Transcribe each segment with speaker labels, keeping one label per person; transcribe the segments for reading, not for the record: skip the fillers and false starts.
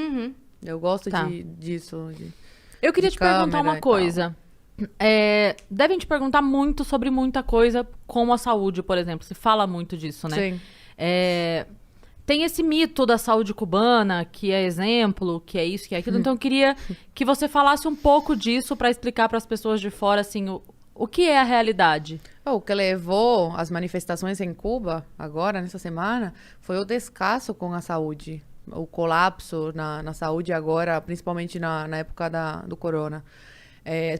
Speaker 1: Uhum.
Speaker 2: Eu gosto
Speaker 3: Tá.
Speaker 2: disso.
Speaker 3: Eu queria
Speaker 2: de
Speaker 3: te perguntar
Speaker 2: câmera
Speaker 3: uma
Speaker 2: e
Speaker 3: coisa. Devem te perguntar muito sobre muita coisa, como a saúde, por exemplo. Se fala muito disso, né?
Speaker 2: Sim.
Speaker 3: Tem esse mito da saúde cubana, que é exemplo, que é isso, que é aquilo. Então, eu queria que você falasse um pouco disso para explicar para as pessoas de fora, assim, o que é a realidade.
Speaker 2: O que levou as manifestações em Cuba, agora, nessa semana, foi o descaso com a saúde. O colapso na saúde agora, principalmente na época do corona.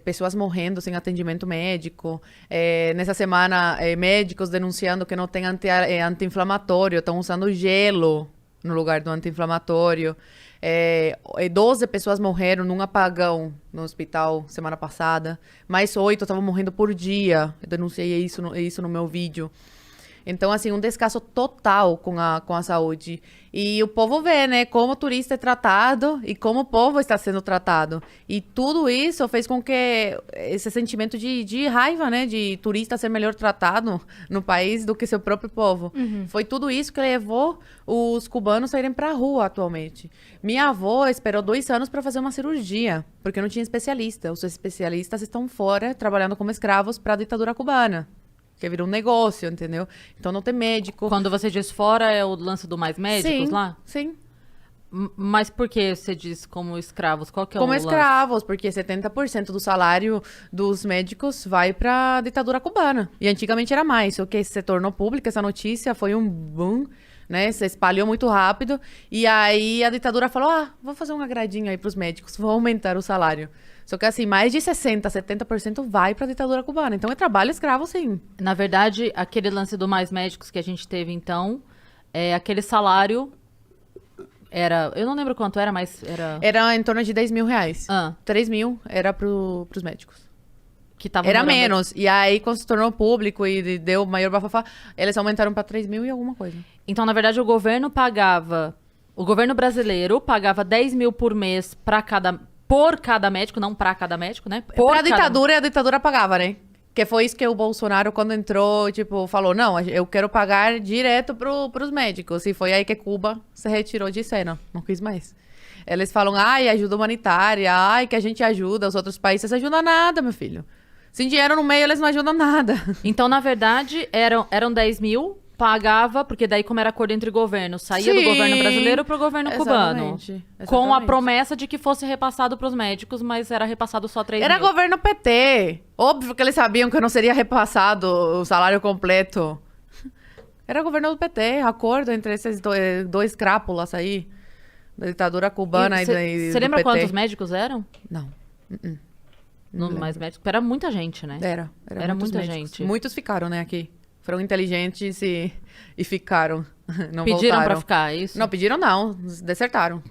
Speaker 2: Pessoas morrendo sem atendimento médico. Nessa semana, médicos denunciando que não tem anti-inflamatório, estão usando gelo no lugar do anti-inflamatório. 12 pessoas morreram num apagão no hospital semana passada. Mais 8 estavam morrendo por dia. Eu denunciei isso no meu vídeo. Então, assim, um descaso total com a saúde. E o povo vê, né, como o turista é tratado e como o povo está sendo tratado. E tudo isso fez com que esse sentimento de raiva, né, de turista ser melhor tratado no país do que seu próprio povo. Foi tudo isso que levou os cubanos a irem para a rua atualmente. Minha avó esperou 2 anos para fazer uma cirurgia, porque não tinha especialista. Os especialistas estão fora, trabalhando como escravos para a ditadura cubana. Que virou um negócio, entendeu? Então não tem médico.
Speaker 3: Quando você diz fora, é o lance do Mais Médicos
Speaker 2: Sim,
Speaker 3: lá?
Speaker 2: Sim.
Speaker 3: Mas por que você diz como escravos? Qual que é
Speaker 2: Como
Speaker 3: o lance?
Speaker 2: escravos, porque 70% do salário dos médicos vai para a ditadura cubana. E antigamente era mais, só que se tornou pública essa notícia, foi um boom, né? Se espalhou muito rápido. E aí a ditadura falou, vou fazer um agradinho aí para os médicos, vou aumentar o salário. Só que assim, mais de 60%, 70% vai para a ditadura cubana. Então é trabalho escravo, sim.
Speaker 3: Na verdade, aquele lance do Mais Médicos que a gente teve, então, aquele salário era... Eu não lembro quanto era, mas era...
Speaker 2: Era em torno de 10 mil reais.
Speaker 3: Ah.
Speaker 2: 3 mil era pros médicos.
Speaker 3: Que tava
Speaker 2: Era
Speaker 3: morando...
Speaker 2: menos. E aí, quando se tornou público e deu maior bafafá, eles aumentaram para 3 mil e alguma coisa.
Speaker 3: Então, na verdade, o governo brasileiro pagava 10 mil por mês por cada médico, não para cada médico, né?
Speaker 2: Pra ditadura, e a ditadura pagava, né? Que foi isso que o Bolsonaro, quando entrou, tipo, falou, não, eu quero pagar direto pros médicos. E foi aí que Cuba se retirou de cena. Não quis mais. Eles falam, ajuda humanitária, que a gente ajuda, os outros países ajudam nada, meu filho. Sem dinheiro no meio, eles não ajudam nada.
Speaker 3: Então, na verdade, eram 10 mil, pagava, porque daí como era acordo entre governos, saía do
Speaker 2: Sim.
Speaker 3: governo brasileiro pro governo cubano.
Speaker 2: Exatamente.
Speaker 3: Com a promessa de que fosse repassado pros médicos, mas era repassado só 3
Speaker 2: Era
Speaker 3: mil.
Speaker 2: governo PT. Óbvio que eles sabiam que não seria repassado o salário completo. Era governo do PT, acordo entre esses dois crápulas aí. Da ditadura cubana e do
Speaker 3: Você lembra
Speaker 2: PT.
Speaker 3: quantos médicos eram?
Speaker 2: Não.
Speaker 3: No Mais Médicos? Era muita gente, né?
Speaker 2: Era muitos
Speaker 3: muita
Speaker 2: médicos.
Speaker 3: gente.
Speaker 2: Muitos ficaram, né, aqui. Foram inteligentes e ficaram. Não
Speaker 3: Pediram
Speaker 2: voltaram.
Speaker 3: pra ficar, é isso?
Speaker 2: Não, pediram não. Desertaram.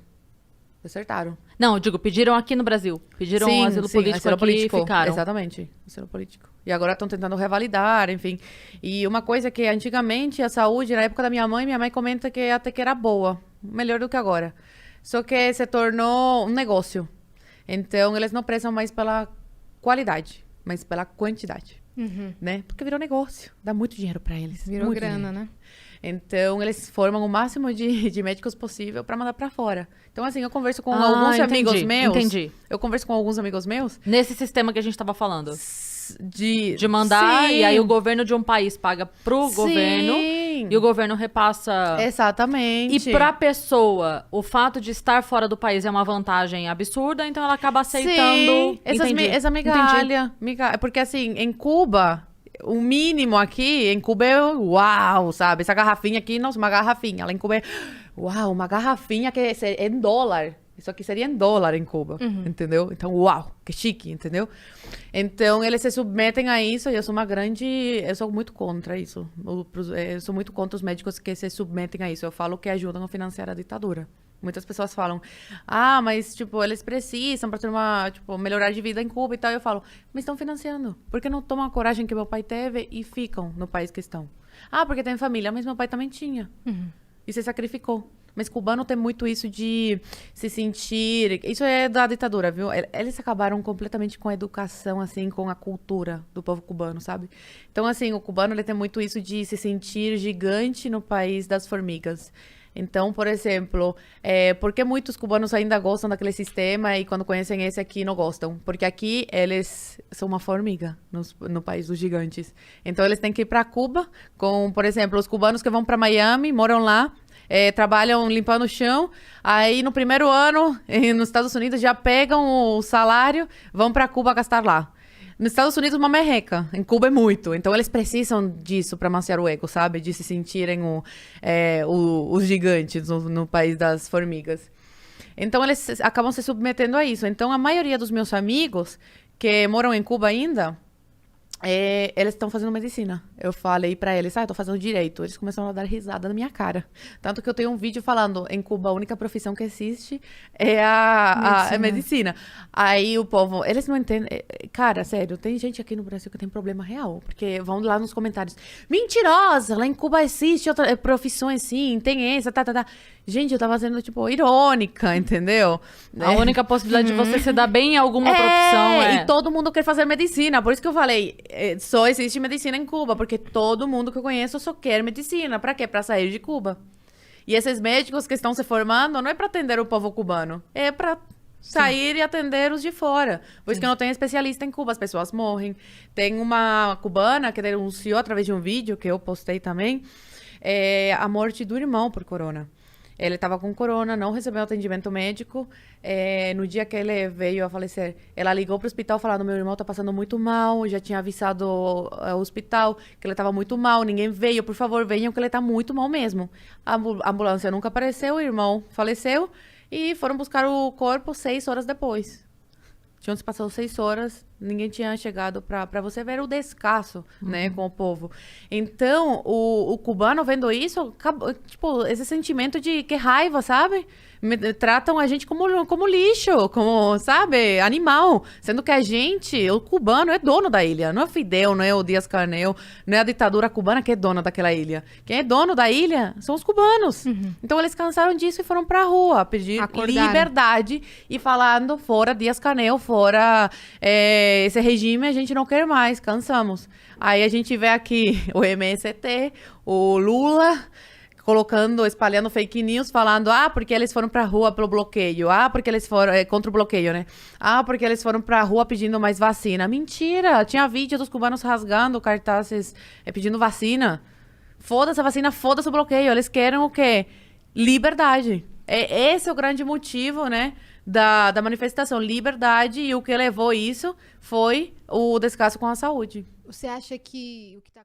Speaker 3: Não, eu digo, pediram aqui no Brasil. Pediram asilo político
Speaker 2: asilo
Speaker 3: aqui
Speaker 2: político.
Speaker 3: e ficaram.
Speaker 2: Exatamente, asilo político. E agora estão tentando revalidar, enfim. E uma coisa que antigamente a saúde, na época da minha mãe comenta que até que era boa. Melhor do que agora. Só que se tornou um negócio. Então, eles não prezam mais pela qualidade, mas pela quantidade. Né? Porque virou negócio. Dá muito dinheiro para eles.
Speaker 1: Virou
Speaker 2: muito
Speaker 1: grana,
Speaker 2: dinheiro.
Speaker 1: né?
Speaker 2: Então, eles formam o máximo de médicos possível para mandar para fora. Então, assim, eu converso com alguns amigos meus.
Speaker 3: Entendi.
Speaker 2: Eu converso com alguns amigos meus.
Speaker 3: Nesse sistema que a gente tava falando.
Speaker 2: De
Speaker 3: mandar,
Speaker 2: Sim.
Speaker 3: e aí o governo de um país paga pro
Speaker 2: Sim.
Speaker 3: governo, e o governo repassa...
Speaker 2: Exatamente.
Speaker 3: E pra pessoa, o fato de estar fora do país é uma vantagem absurda, então ela acaba aceitando...
Speaker 2: Sim.
Speaker 3: Entendi.
Speaker 2: Essa migalha. Porque, assim, em Cuba... O mínimo aqui, em Cuba é uau, sabe? Essa garrafinha aqui, nossa, uma garrafinha. Lá em Cuba é uau, uma garrafinha que é em dólar. Isso aqui seria em dólar em Cuba, entendeu? Então, uau, que chique, entendeu? Então, eles se submetem a isso e eu sou muito contra isso. Eu sou muito contra os médicos que se submetem a isso. Eu falo que ajudam a financiar a ditadura. Muitas pessoas falam, mas, tipo, eles precisam para ter melhorar de vida em Cuba e tal. Eu falo, mas estão financiando. Por que não tomam a coragem que meu pai teve e ficam no país que estão? Porque tem família, mas meu pai também tinha. E se sacrificou. Mas cubano tem muito isso de se sentir... Isso é da ditadura, viu? Eles acabaram completamente com a educação, assim, com a cultura do povo cubano, sabe? Então, assim, o cubano ele tem muito isso de se sentir gigante no país das formigas. Então, por exemplo, por que muitos cubanos ainda gostam daquele sistema e quando conhecem esse aqui não gostam? Porque aqui eles são uma formiga no país dos gigantes. Então, eles têm que ir para Cuba com, por exemplo, os cubanos que vão para Miami, moram lá, trabalham limpando o chão, aí no primeiro ano, nos Estados Unidos, já pegam o salário, vão para Cuba gastar lá. Nos Estados Unidos, uma merreca. Em Cuba é muito. Então, eles precisam disso para amaciar o ego, sabe? De se sentirem os gigantes no país das formigas. Então, eles acabam se submetendo a isso. Então, a maioria dos meus amigos que moram em Cuba ainda, eles estão fazendo medicina. Eu falei pra eles, eu tô fazendo direito. Eles começaram a dar risada na minha cara. Tanto que eu tenho um vídeo falando, em Cuba, a única profissão que existe é a medicina. Aí o povo, eles não entendem. Cara, sério, tem gente aqui no Brasil que tem problema real. Porque vão lá nos comentários, mentirosa, lá em Cuba existe outras profissões, sim, tem essa, tá. Gente, eu tava sendo, tipo, irônica, entendeu?
Speaker 3: A única possibilidade de você se dar bem em alguma profissão
Speaker 2: e todo mundo quer fazer medicina. Por isso que eu falei, só existe medicina em Cuba, porque todo mundo que eu conheço só quer medicina. Pra quê? Pra sair de Cuba. E esses médicos que estão se formando não é pra atender o povo cubano, é pra sair e atender os de fora. Por isso que não tem especialista em Cuba, as pessoas morrem. Tem uma cubana que denunciou através de um vídeo que eu postei também, a morte do irmão por corona. Ele estava com corona, não recebeu atendimento médico. No dia que ele veio a falecer, ela ligou para o hospital falando, meu irmão está passando muito mal, já tinha avisado o hospital que ele estava muito mal, ninguém veio, por favor, venham que ele está muito mal mesmo. A ambulância nunca apareceu, o irmão faleceu e foram buscar o corpo 6 horas depois. Tinham se passado 6 horas, ninguém tinha chegado para você ver o descaso, né, com o povo. Então, o cubano vendo isso, tipo, esse sentimento de que raiva, sabe? Tratam a gente como lixo, como, sabe, animal. Sendo que a gente, o cubano, é dono da ilha. Não é o Fidel, não é o Díaz-Canel, não é a ditadura cubana que é dona daquela ilha. Quem é dono da ilha são os cubanos. Então, eles cansaram disso e foram pra rua pedir liberdade e falando, fora Díaz-Canel, fora esse regime, a gente não quer mais, cansamos. Aí a gente vê aqui o MST, o Lula espalhando fake news, falando, porque eles foram pra rua pelo bloqueio, porque eles foram, contra o bloqueio, né? Porque eles foram pra rua pedindo mais vacina. Mentira! Tinha vídeo dos cubanos rasgando cartazes pedindo vacina. Foda-se a vacina, foda-se o bloqueio. Eles querem o quê? Liberdade. Esse é o grande motivo, né, da manifestação. Liberdade, e o que levou isso foi o descaso com a saúde.
Speaker 1: Você acha que o que tá